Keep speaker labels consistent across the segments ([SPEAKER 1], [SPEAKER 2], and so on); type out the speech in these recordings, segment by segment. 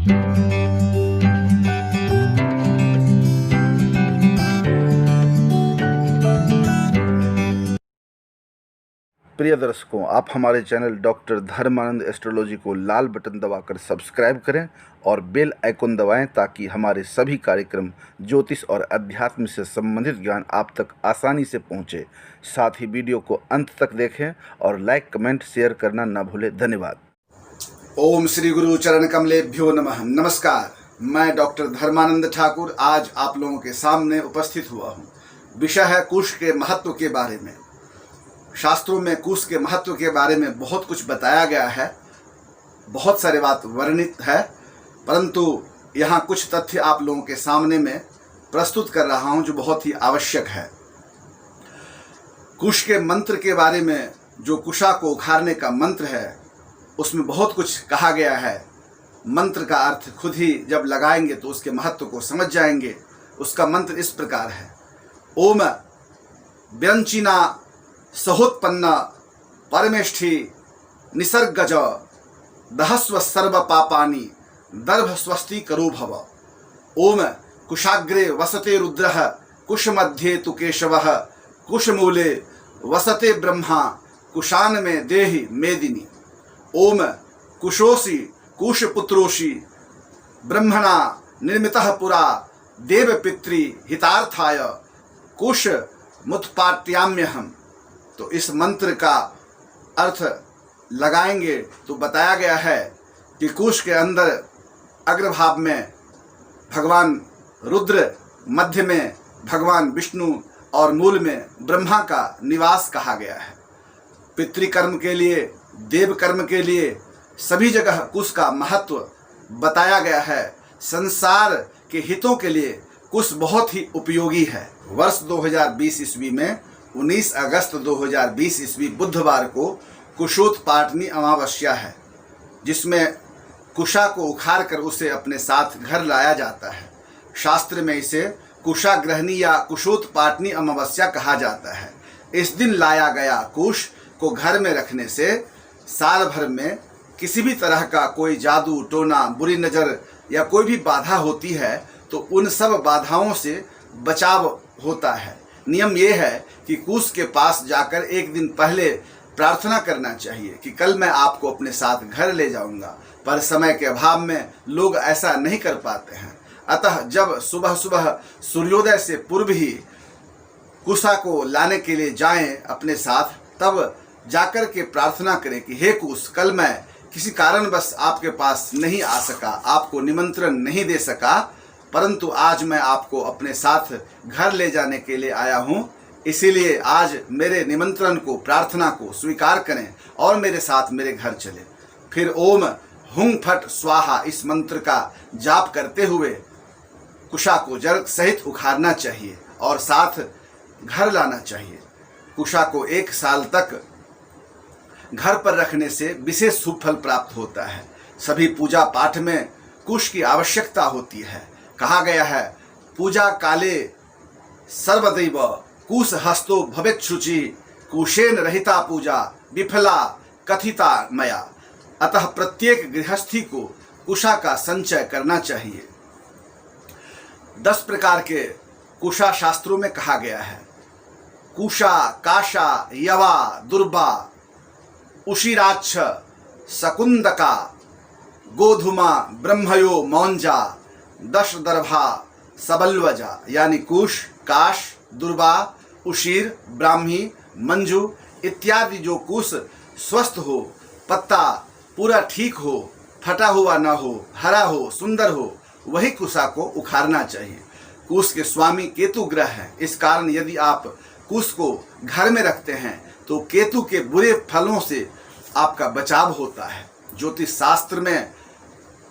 [SPEAKER 1] प्रिय दर्शकों, आप हमारे चैनल डॉक्टर धर्मानंद एस्ट्रोलॉजी को लाल बटन दबाकर सब्सक्राइब करें और बेल आइकन दबाएं ताकि हमारे सभी कार्यक्रम ज्योतिष और अध्यात्म से संबंधित ज्ञान आप तक आसानी से पहुंचे। साथ ही वीडियो को अंत तक देखें और लाइक, कमेंट, शेयर करना न भूलें। धन्यवाद।
[SPEAKER 2] ओम श्री गुरु चरण कमलेभ्यो नमः। नमस्कार, मैं डॉक्टर धर्मानंद ठाकुर आज आप लोगों के सामने उपस्थित हुआ हूँ। विषय है कुश के महत्व के बारे में। शास्त्रों में कुश के महत्व के बारे में बहुत कुछ बताया गया है, बहुत सारे बात वर्णित है, परंतु यहाँ कुछ तथ्य आप लोगों के सामने में प्रस्तुत कर रहा हूँ जो बहुत ही आवश्यक है। कुश के मंत्र के बारे में, जो कुशा को उखाड़ने का मंत्र है, उसमें बहुत कुछ कहा गया है। मंत्र का अर्थ खुद ही जब लगाएंगे तो उसके महत्व को समझ जाएंगे। उसका मंत्र इस प्रकार है: ओम व्यंचिना सहोत्पन्न परमेष्ठि निसर्गज दहस्व सर्व पापानि दर्भ स्वस्ति करो भव। ओम कुशाग्रे वसते रुद्रः कुश मध्ये तु केशवः कुशमूले वसते ब्रह्मा कुशान में देहि मेदिनी। ओम कुशोषि कुशपुत्रोषि ब्रह्मणा निर्मितः पुरा देवपितृ हितार्थाय कुश मुत्पाट्याम्यहम्। तो इस मंत्र का अर्थ लगाएंगे तो बताया गया है कि कुश के अंदर अग्रभाग में भगवान रुद्र, मध्य में भगवान विष्णु और मूल में ब्रह्मा का निवास कहा गया है। पितृकर्म के लिए, देव कर्म के लिए सभी जगह कुश का महत्व बताया गया है। संसार के हितों के लिए कुश बहुत ही उपयोगी है। वर्ष 2020 ईस्वी में 19 अगस्त 2020 ईस्वी बुधवार को कुशोत्पाटनी अमावस्या है, जिसमें कुशा को उखाड़ कर उसे अपने साथ घर लाया जाता है। शास्त्र में इसे कुशाग्रहणी या कुशोत्पाटनी अमावस्या कहा जाता है। इस दिन लाया गया कुश को घर में रखने से साल भर में किसी भी तरह का कोई जादू टोना, बुरी नज़र या कोई भी बाधा होती है तो उन सब बाधाओं से बचाव होता है। नियम ये है कि कुश के पास जाकर एक दिन पहले प्रार्थना करना चाहिए कि कल मैं आपको अपने साथ घर ले जाऊंगा, पर समय के अभाव में लोग ऐसा नहीं कर पाते हैं। अतः जब सुबह सुबह सूर्योदय से पूर्व ही कुशा को लाने के लिए जाएं अपने साथ, तब जाकर के प्रार्थना करें कि हे कुश, कल मैं किसी कारणवश आपके पास नहीं आ सका, आपको निमंत्रण नहीं दे सका, परंतु आज मैं आपको अपने साथ घर ले जाने के लिए आया हूँ। इसीलिए आज मेरे निमंत्रण को, प्रार्थना को स्वीकार करें और मेरे साथ मेरे घर चले। फिर ओम हुं फट स्वाहा इस मंत्र का जाप करते हुए कुशा को जड़ सहित उखाड़ना चाहिए और साथ घर लाना चाहिए। कुशा को 1 साल तक घर पर रखने से विशेष शुभ फल प्राप्त होता है। सभी पूजा पाठ में कुश की आवश्यकता होती है। कहा गया है, पूजा काले सर्वदैव कुश हस्तो भवेत् शुचि कुशेन रहिता पूजा विफला कथिता मया। अतः प्रत्येक गृहस्थी को कुशा का संचय करना चाहिए। 10 प्रकार के कुशा शास्त्रों में कहा गया है। कुशा, काशा, यवा, दुर्बा, उशिराक्ष, शकुंदका, गोधुमा, ब्रह्मयो, मौंजा, दशदर्भा, सबल्वजा। यानी कुश, काश, दुर्बा, उशीर, ब्राह्मी, मंजू इत्यादि जो कुश स्वस्थ हो, पत्ता पूरा ठीक हो, फटा हुआ न हो, हरा हो, सुंदर हो, वही कुशा को उखाड़ना चाहिए। कुश के स्वामी केतु ग्रह है। इस कारण यदि आप कुश को घर में रखते हैं तो केतु के बुरे फलों से आपका बचाव होता है। ज्योतिष शास्त्र में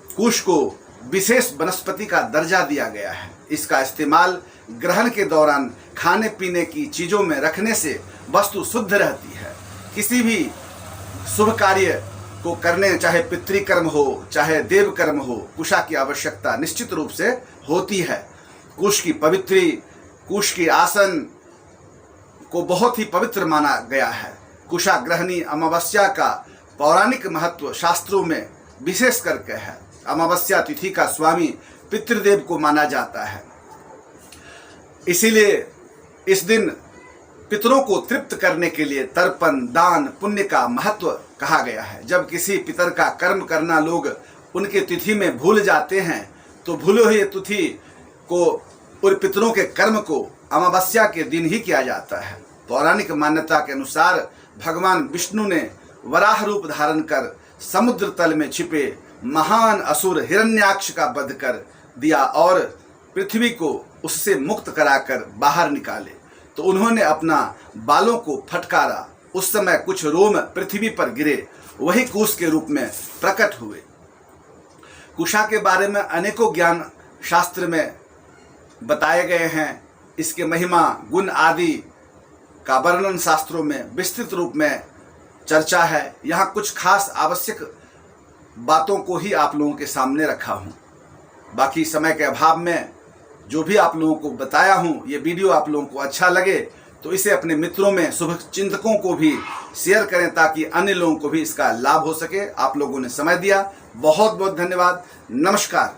[SPEAKER 2] कुश को विशेष वनस्पति का दर्जा दिया गया है। इसका इस्तेमाल ग्रहण के दौरान खाने पीने की चीज़ों में रखने से वस्तु शुद्ध रहती है। किसी भी शुभ कार्य को करने, चाहे पितृकर्म हो चाहे देव कर्म हो, कुशा की आवश्यकता निश्चित रूप से होती है। कुश की पवित्री, कुश की आसन को बहुत ही पवित्र माना गया है। कुशाग्रहणी अमावस्या का पौराणिक महत्व शास्त्रों में विशेष करके है। अमावस्या तिथि का स्वामी पितृदेव को माना जाता है। इसीलिए इस दिन पितरों को तृप्त करने के लिए तर्पण, दान, पुण्य का महत्व कहा गया है। जब किसी पितर का कर्म करना लोग उनके तिथि में भूल जाते हैं तो भूले हुए तिथि को और पितरों के कर्म को अमावस्या के दिन ही किया जाता है। पौराणिक मान्यता के अनुसार भगवान विष्णु ने वराह रूप धारण कर समुद्र तल में छिपे महान असुर हिरण्याक्ष का वध कर दिया और पृथ्वी को उससे मुक्त कराकर बाहर निकाले। तो उन्होंने अपना बालों को फटकारा। उस समय कुछ रोम पृथ्वी पर गिरे, वही कुश के रूप में प्रकट हुए। कुशा के बारे में अनेकों ज्ञान शास्त्र में बताए गए हैं। इसके महिमा, गुण आदि का वर्णन शास्त्रों में विस्तृत रूप में चर्चा है। यहाँ कुछ खास आवश्यक बातों को ही आप लोगों के सामने रखा हूँ। बाकी समय के अभाव में जो भी आप लोगों को बताया हूँ, ये वीडियो आप लोगों को अच्छा लगे तो इसे अपने मित्रों में, शुभ चिंतकों को भी शेयर करें ताकि अन्य लोगों को भी इसका लाभ हो सके। आप लोगों ने समय दिया, बहुत बहुत धन्यवाद। नमस्कार।